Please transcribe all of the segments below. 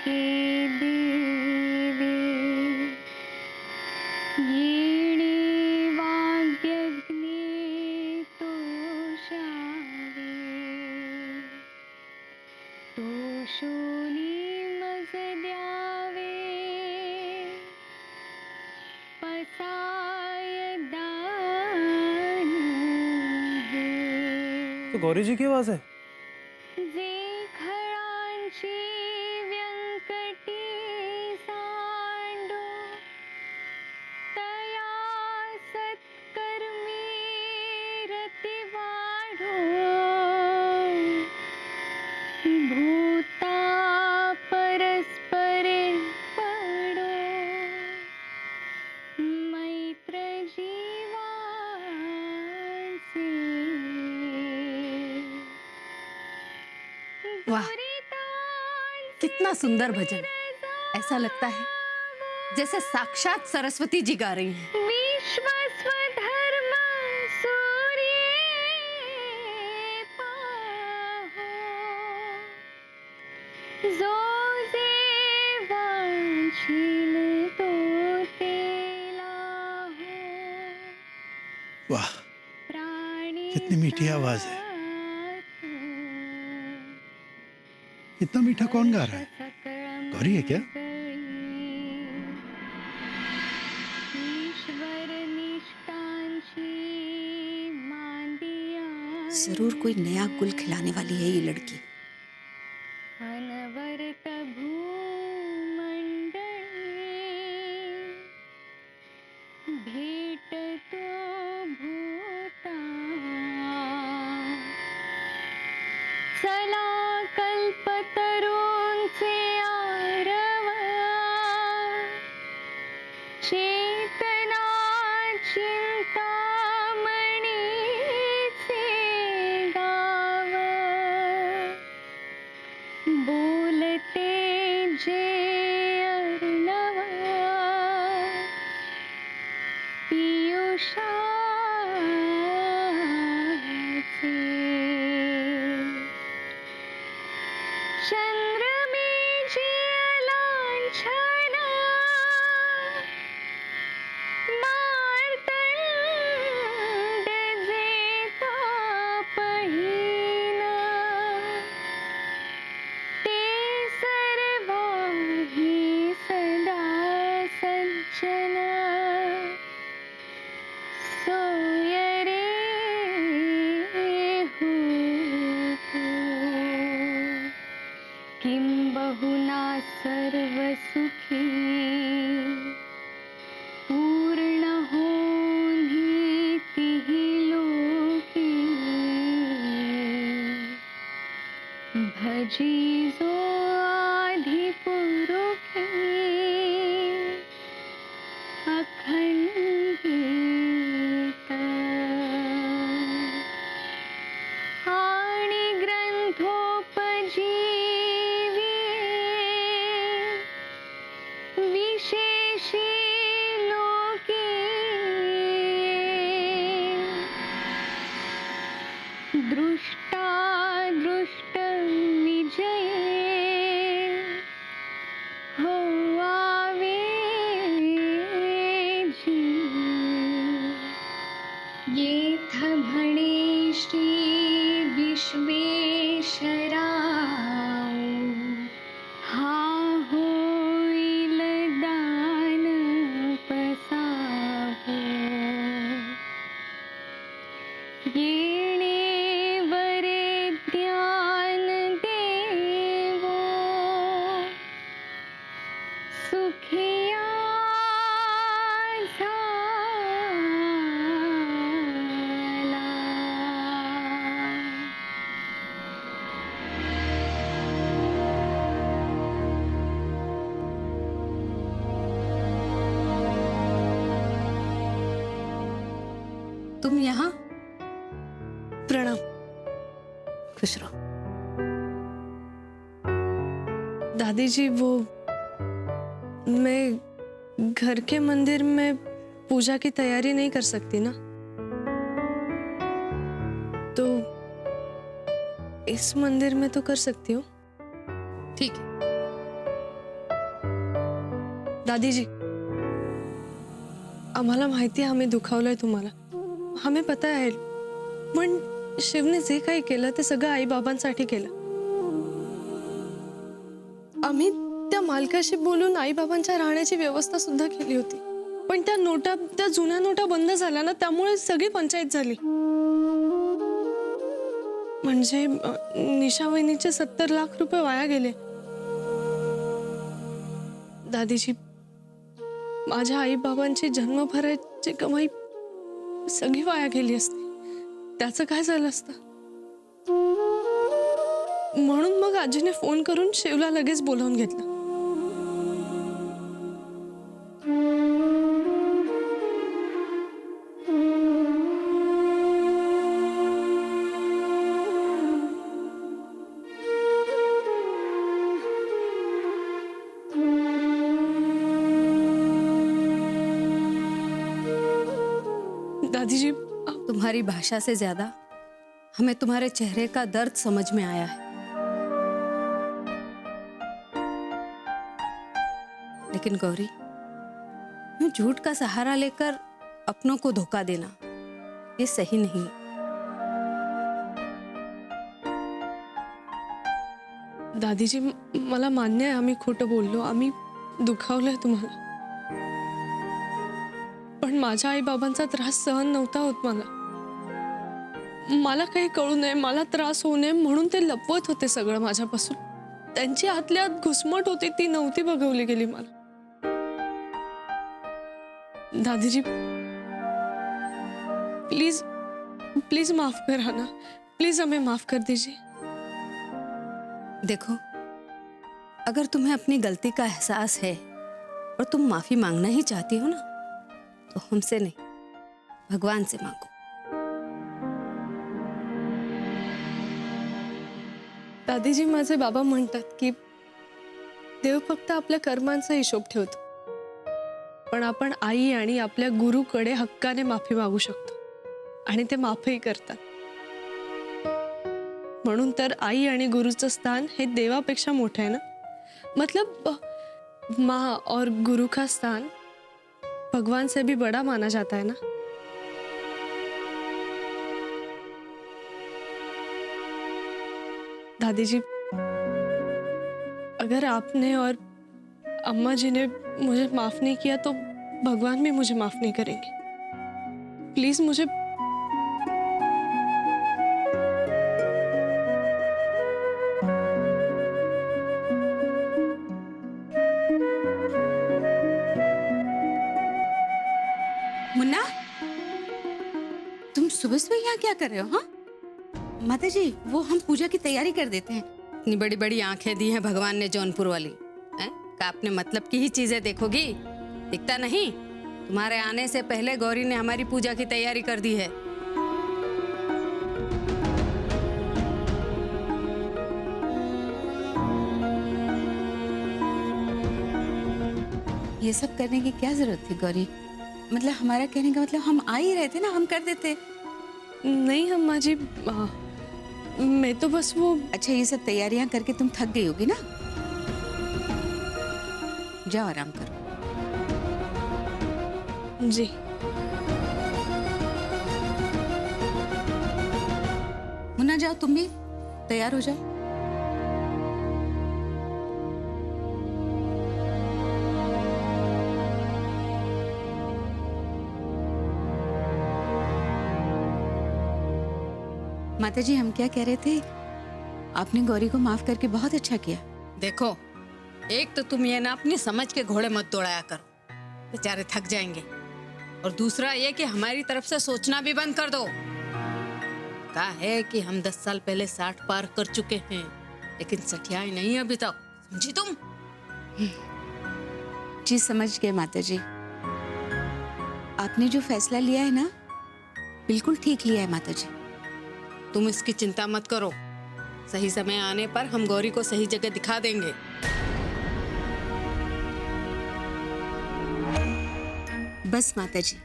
के देवे येणे वाग्यग्ने तोषावे तोषोनी मज द्यावे पसाय दान तो गौरी जी की आवाज है। जे खळांची व्यंकटी सांडो तया सत्कर्मी रती वाढो भूता परस्परे पडो मैत्र जीवांचे वाह, कितना सुंदर भजन। ऐसा लगता है जैसे साक्षात सरस्वती जी गा रही हैं। विश्व स्वधर्म सूर्य पाहो जो जे वांछील तो तेला हो वाह, प्राणी कितनी मीठी आवाज है। साथ इतना मीठा कौन गा रहा है? गौरी है क्या? ईश्वर निष्ठांची मांदिया जरूर कोई नया गुल खिलाने वाली है ये लड़की। अनवरत भूमंडळी भेटतो भूता चला कल्पतरूंचे आरव चेतना चिंतामणीचे गाव बोलते जे अर्णव पियुषाचे चंद्रमे जियलांछन मार्तंड जे तापहीन ते सर्वांही सदा सज्जन सोय रे होतो किं बहुना सर्वसुखी पूर्ण होनीतिहि लोकी भजी जो आधिपुरुषी अखंडित आणि ग्रंथोपजीवी विशेषी लोके दृष्टा दृष्ट विजये हो आवे जी येथ म्हणे श्री विश्वेश्वराव हा होईल दान पसावो येणे वरे ज्ञान देवो सुखिया झाला तुम यहाँ? प्रणाम। खुश रहो। दादी जी, वो मैं घर के मंदिर में पूजा की तैयारी नहीं कर सकती ना, तो इस मंदिर में तो कर सकती हूँ। ठीक है, दादीजी, आम्हाला माहिती आहे आम्ही दुखावलंय तुम्हाला, आम्ही पता आहे, पण शिवने जे काही केलं ते सगळं आई बाबांसाठी केलं. आम्ही त्या मालकाशी बोलून आई बाबांच्या राहण्याची व्यवस्था सुद्धा केली होती, पण त्या जुन्या नोटा बंद झाल्या ना, त्यामुळे सगळी पंचायत झाली. म्हणजे निशा वहिनीचे 70 लाख रुपये वाया गेले. दादीजी, माझ्या आई बाबांची जन्मभराची कमाई सगळी वाया गेली असती, त्याचं काय झालं असतं? म्हणून मग आजीने फोन करून शिवला लगेच बोलावून घेतलं. दादीजी, तुम्हारी भाषा से ज्यादा हमें तुम्हारे चेहरे का दर्द समझ में आया है. लेकिन गौरी, मैं झूठ का सहारा लेकर अपनों को धोखा देना ये सही नहीं. दादीजी, मला मान्य आहे आम्ही खोटं बोललो, आम्ही दुखावलंय तुम्हाला, पण माझ्या आई बाबांचा त्रास सहन नव्हता होत. मला काही कळू नये, मला त्रास होऊ नये म्हणून ते लपवत होते सगळं माझ्यापासून. त्यांची आतल्या आत घुसमट होती, ती नव्हती बघवली गेली मला. दादीजी, प्लीज प्लीज माफ करा ना, प्लीज हमें माफ कर दीजिए. देखो, अगर तुम्हें अपनी गलती का एहसास है और तुम माफी मांगना ही चाहती हो ना, तो हमसे नहीं, भगवान से मांगो. दादीजी, माझे बाबा म्हणतात की देव फक्त आपल्या कर्मांचा हिशोब ठेवतो, पण आपण आई आणि आपल्या गुरुकडे हक्काने माफी मागू शकतो आणि ते माफही करतात. म्हणून तर आई आणि गुरुचं स्थान हे देवापेक्षा मोठं आहे ना. मतलब माँ और गुरु का स्थान भगवान से भी बड़ा माना जाता है ना. दादीजी, अगर आपने और अम्मा जी ने मुझे माफ नहीं किया तो भगवान भी मुझे माफ नहीं करेंगे. प्लीज मुझे मुन्ना, तुम सुबह सुबह यहाँ क्या कर रहे हो? हाँ माता जी, वो हम पूजा की तैयारी कर देते हैं. इतनी बड़ी बड़ी आंखें दी हैं भगवान ने जौनपुर वाली, हैं? का आपने मतलब की ही चीजें देखोगी, दिखता नहीं? तुम्हारे आने से पहले गौरी ने हमारी पूजा की तैयारी कर दी है. ये सब करने की क्या जरूरत थी गौरी? मतलब हमारा कहने का मतलब हम आ ही रहे थे ना, हम कर देते. नहीं अम्मा जी, मैं तो बस वो. अच्छा, ये सब तैयारियां करके तुम थक गई होगी ना, जाओ आराम करो. जी. मुन्ना, जाओ तुम भी तैयार हो जाओ. माताजी, हम क्या कह रहे थे, आपने गौरी को माफ करके बहुत अच्छा किया. देखो, एक तो तुम ये ना अपनी समझ के घोड़े मत दौड़ाया करो, बेचारे थक जाएंगे. और दूसरा ये कि हमारी तरफ से सोचना भी बंद कर दो. कहा है कि हम 10 साल पहले 60 पार कर चुके हैं, लेकिन सठियाई नहीं अभी तक, समझी तुम? जी समझ गए माताजी. आपने जो फैसला लिया है ना, बिल्कुल ठीक लिया है माताजी. तुम इसकी चिंता मत करो, सही समय आने पर हम गौरी को सही जगह दिखा देंगे. बस माताजी,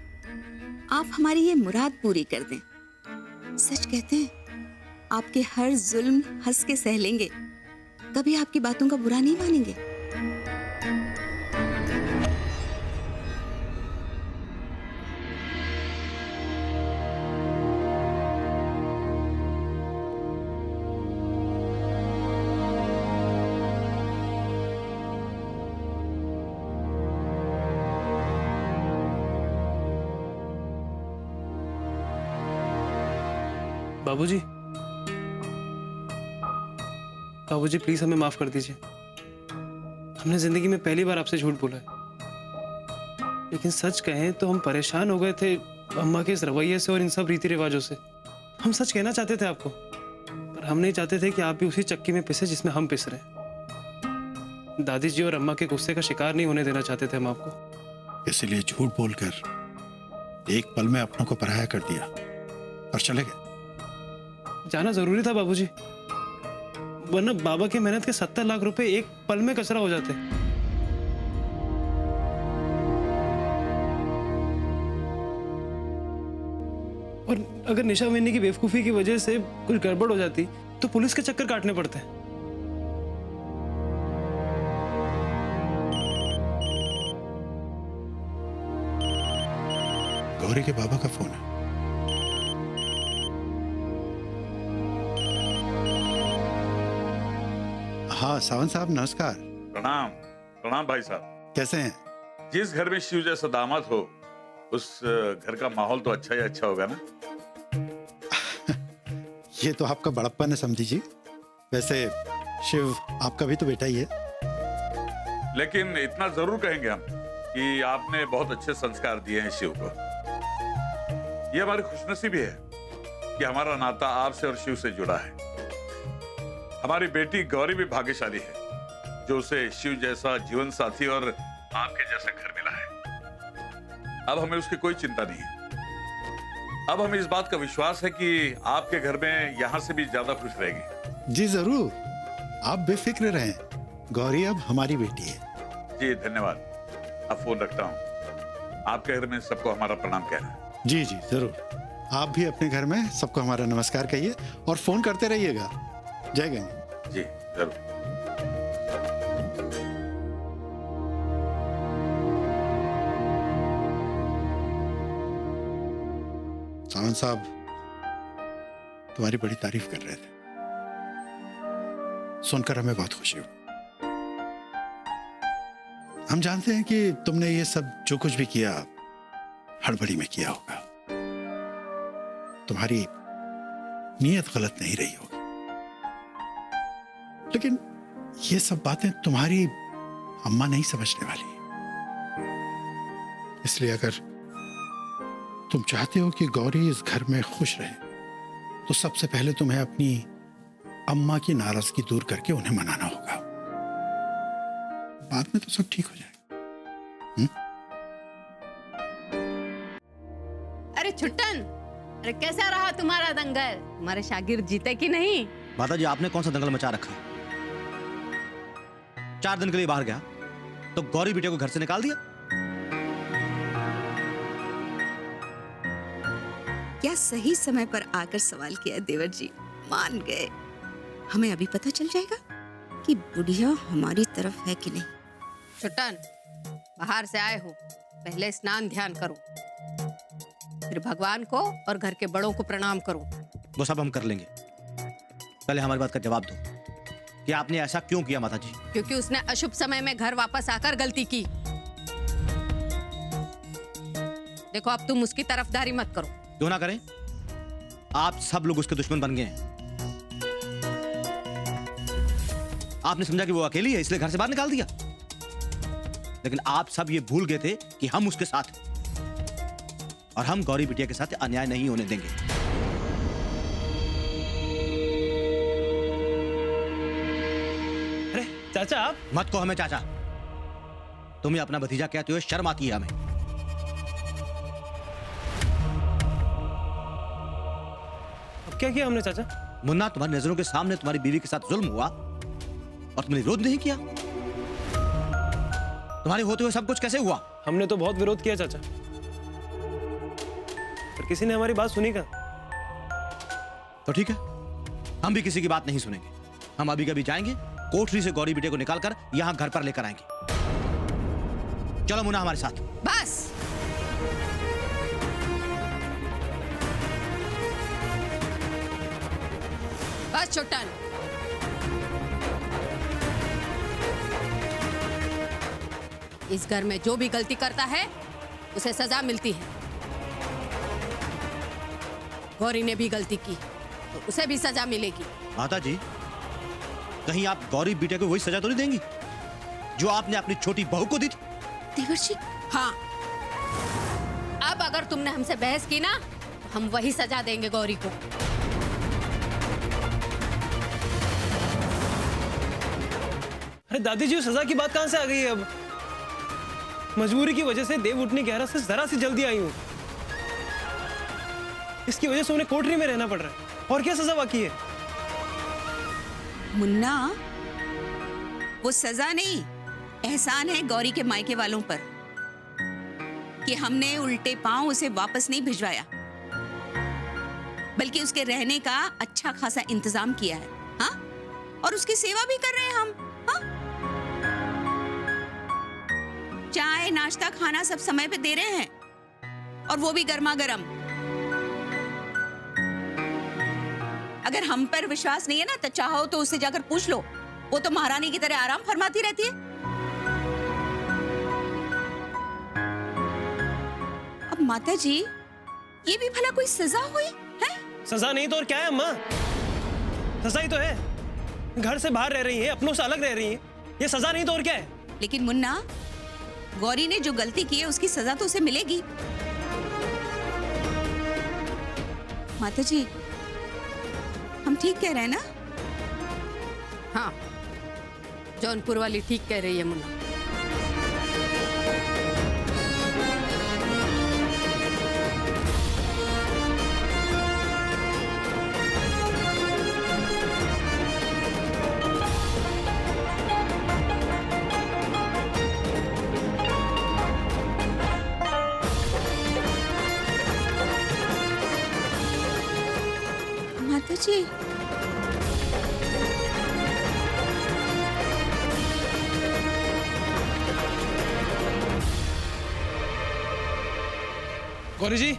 आप हमारी ये मुराद पूरी कर दें. सच कहते हैं, आपके हर जुल्म हंस के सह लेंगे, कभी आपकी बातों का बुरा नहीं मानेंगे. बाबूजी, बाबूजी प्लीज हमें माफ कर दीजिए। हमने जिंदगी में पहली बार आपसे झूठ बोला है। लेकिन सच कहें तो हम परेशान हो गए थे अम्मा के इस रवैये से और इन सब रीति रिवाजों से। हम सच कहना चाहते थे आपको, पर हम नहीं चाहते थे कि आप भी उसी चक्की में पिसे जिसमें हम पिस रहे हैं। दादी जी और अम्मा के गुस्से का शिकार नहीं होने देना चाहते थे हम आपको। इसीलिए झूठ बोलकर एक पल में अपनों को पराया कर दिया और चले गए। जाना जरूरी था बाबूजी, वरना बाबा की मेहनत के 70 लाख रुपए एक पल में कचरा हो जाते। और अगर निशा मिन्नी की बेवकूफी की वजह से कुछ गड़बड़ हो जाती तो पुलिस के चक्कर काटने पड़ते। गौरी के बाबा का फोन है। हाँ सावंत साहब नमस्कार। प्रणाम। प्रणाम भाई साहब। कैसे हैं? जिस घर में शिव जैसा दामाद हो उस घर का माहौल तो अच्छा ही अच्छा होगा ना। ये तो आपका बड़प्पन है समझी जी। वैसे शिव आपका भी तो बेटा ही है। लेकिन इतना जरूर कहेंगे हम कि आपने बहुत अच्छे संस्कार दिए हैं शिव को। ये हमारी खुशनसीबी है कि हमारा नाता आपसे और शिव से जुड़ा है। हमारी बेटी गौरी भी भाग्यशाली है जो उसे शिव जैसा जीवन साथी और आपके जैसा घर मिला है। अब हमें उसकी कोई चिंता नहीं है। अब हमें इस बात का विश्वास है कि आपके घर में यहां से भी ज्यादा खुश रहेगी। जी जरूर, आप बेफिक्र रहें। गौरी अब हमारी बेटी है। जी धन्यवाद। अब फोन रखता हूँ। आपके घर में सबको हमारा प्रणाम कहना। जी जी जरूर। आप भी अपने घर में सबको हमारा नमस्कार कहिए और फोन करते रहिएगा। जय गंगा। जी जरूर। सावंत साहब तुम्हारी बड़ी तारीफ कर रहे थे, सुनकर हमें बहुत खुशी हुई। हम जानते हैं कि तुमने ये सब जो कुछ भी किया हड़बड़ी में किया होगा। तुम्हारी नीयत गलत नहीं रही होगी, लेकिन ये सब बातें तुम्हारी अम्मा नहीं समझने वाली। इसलिए अगर तुम चाहते हो कि गौरी इस घर में खुश रहे तो सबसे पहले तुम्हें अपनी अम्मा की नाराजगी दूर करके उन्हें मनाना होगा। बाद में तो सब ठीक हो जाएगा। अरे छुट्टन, अरे कैसा रहा तुम्हारा दंगल? तुम्हारे शागिर्द जीते कि नहीं? माता जी आपने कौन सा दंगल मचा रखा है? 4 दिन के लिए बाहर गया तो गौरी बेटे को घर से निकाल दिया। क्या सही समय पर आकर सवाल किया देवर जी, मान गए। हमें अभी पता चल जाएगा कि बुढ़िया हमारी तरफ है कि नहीं। छुट्टन, बाहर से आए हो, पहले स्नान ध्यान करो, फिर भगवान को और घर के बड़ों को प्रणाम करो। वो सब हम कर लेंगे, पहले हमारी बात का जवाब दो कि आपने ऐसा क्यों किया माता जी? क्योंकि उसने अशुभ समय में घर वापस आकर गलती की। देखो अब तुम उसकी तरफदारी मत करो। क्यों ना करें? आप सब लोग उसके दुश्मन बन गए हैं। आपने समझा कि वो अकेली है इसलिए घर से बाहर निकाल दिया, लेकिन आप सब ये भूल गए थे कि हम उसके साथ हैं और हम गौरी बिटिया के साथ अन्याय नहीं होने देंगे। अरे चाचा आप मत कहो हमें चाचा, तुम्हें अपना भतीजा कहते हुए शर्म आती है हमें। अब क्या किया हमने चाचा? मुन्ना, तुम्हारी नजरों के सामने तुम्हारी बीवी के साथ जुल्म हुआ और तुमने विरोध नहीं किया। तुम्हारे होते हुए सब कुछ कैसे हुआ? हमने तो बहुत विरोध किया चाचा, पर किसी ने हमारी बात सुनी का। तो ठीक है, हम भी किसी की बात नहीं सुनेंगे। हम अभी कभी जाएंगे, कोठरी से गौरी बेटे को निकालकर यहां घर पर लेकर आएंगे। चलो मुन्ना हमारे साथ। बस बस छुट्टन, इस घर में जो भी गलती करता है उसे सजा मिलती है। गौरी ने भी गलती की, तो उसे भी सजा मिलेगी। माता जी, कहीं आप गौरी बिटिया को वही सजा तो नहीं देंगी जो आपने अपनी छोटी बहू को दी थी? देवर जी, हाँ, अब अगर तुमने हमसे बहस की ना तो हम वही सजा देंगे गौरी को। अरे दादी जी, उस सजा की बात कहां से आ गई है अब? मजबूरी की वजह से देव उठनी 11 से जरा सी जल्दी आई हूं। इसकी वजह से उन्हें कोठरी में रहना पड़ रहा है। और क्या सजा बाकी है? मुन्ना, वो सजा नहीं, एहसान है गौरी के मायके वालों पर कि हमने उल्टे पांव उसे वापस नहीं भिजवाया, बल्कि उसके रहने का अच्छा खासा इंतजाम किया है। हाँ, और उसकी सेवा भी कर रहे हैं हम। हाँ, चाय नाश्ता खाना सब समय पे दे रहे हैं, और वो भी गर्मा गर्म। अगर हम पर विश्वास नहीं है ना तो चाहो तो उससे जाकर पूछ लो, वो तो महारानी की तरह आराम फरमाती रहती है। अब माता जी, ये भी भला कोई सजा हुई है? सजा नहीं तो और क्या है अम्मा? सजा ही तो है। घर से बाहर रह रही है, अपनों से अलग रह रही है, ये सजा नहीं तो और क्या है? लेकिन मुन्ना, गौरी ने जो गलती की है उसकी सजा तो उसे मिलेगी। माता जी, हम ठीक कह रहे हैं ना? हाँ, जौनपुर वाली ठीक कह रही है मुन्ना। माता जी, गौरी जी,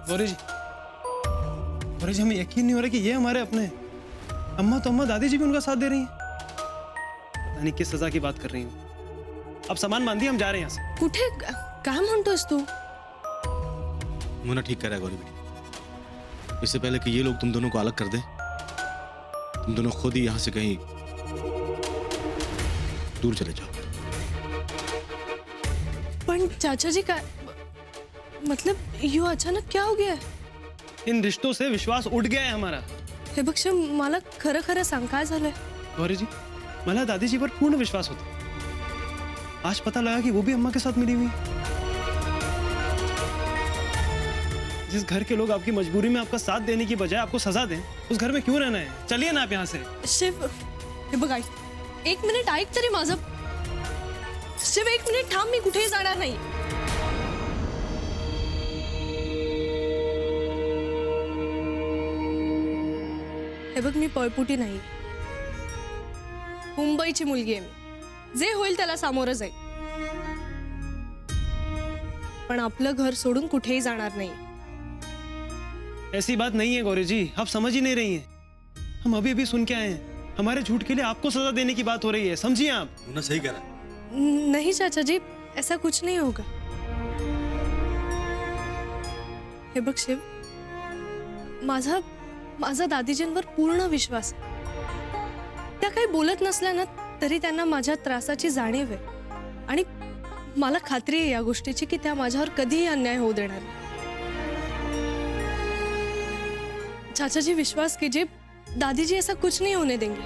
गौरी जी, गौरी जी, हमें यकीन नहीं हो रहा कि ये हमारे अपने हैं। अम्मा तो अम्मा, दादी जी भी उनका साथ दे रही हैं। पता नहीं किस सजा की बात कर रही हूँ। अब सामान बांधिए, हम जा रहे हैं यहाँ से। कुठे काय म्हणतोस तू? मुन्ना ठीक कर रहा है गौरी बेटी। इससे पहले कि ये लोग तुम दोनों को अलग कर दे, तुम दोनों खुद ही यहां से कहीं दूर चले जाओ। पण चाचा जी काय मतलब यो अचानक क्या हो गया? इन रिश्तों से विश्वास उठ गया है हमारा। हे बघ शिव, मला खरं खरं सांग काय झालंय? गौरी जी, मला दादी जी पर पूर्ण विश्वास होता। आज पता लगा कि वो भी अम्मा के साथ मिली हुई है। जिस घर के लोग आपकी मजबूरी में आपका साथ देने की बजाय आपको सजा दें, उस घर में क्यों रहना है? चलिए ना आप यहाँ से। शिव, हे बघ ऐक, एक मिनिट ऐक तरी माझं। शिव, एक मिनिट थांब, मी कुठेही जाणार नाही। हे बघ, मी पळपुटी नाही, मुंबईची मुलगी आहे मी। जे होईल त्याला सामोरं जाईल, पण आपलं घर सोडून कुठेही जाणार नाही। ऐसी बात नहीं है गौरी जी, आप समझ ही नहीं रही हैं। हम अभी अभी सुन के आए हैं, हमारे झूठ के लिए आपको सजा देने की बात हो रही है, समझिए आप। मुन्ना सही कह रहा है। नहीं चाचा जी, ऐसा कुछ नहीं होगा। हे बघ शिव, माझा माझा दादीजींवर पूर्ण विश्वास आहे। त्या काही बोलत नसल्या ना तरी त्यांना माझ्या त्रासाची जाणीव आहे, आणि मला खात्री आहे या गोष्टीची की त्या माझ्यावर कधीही अन्याय होऊ देणार नाही। चाचा जी विश्वास कीजिए, दादी जी ऐसा कुछ नहीं होने देंगे।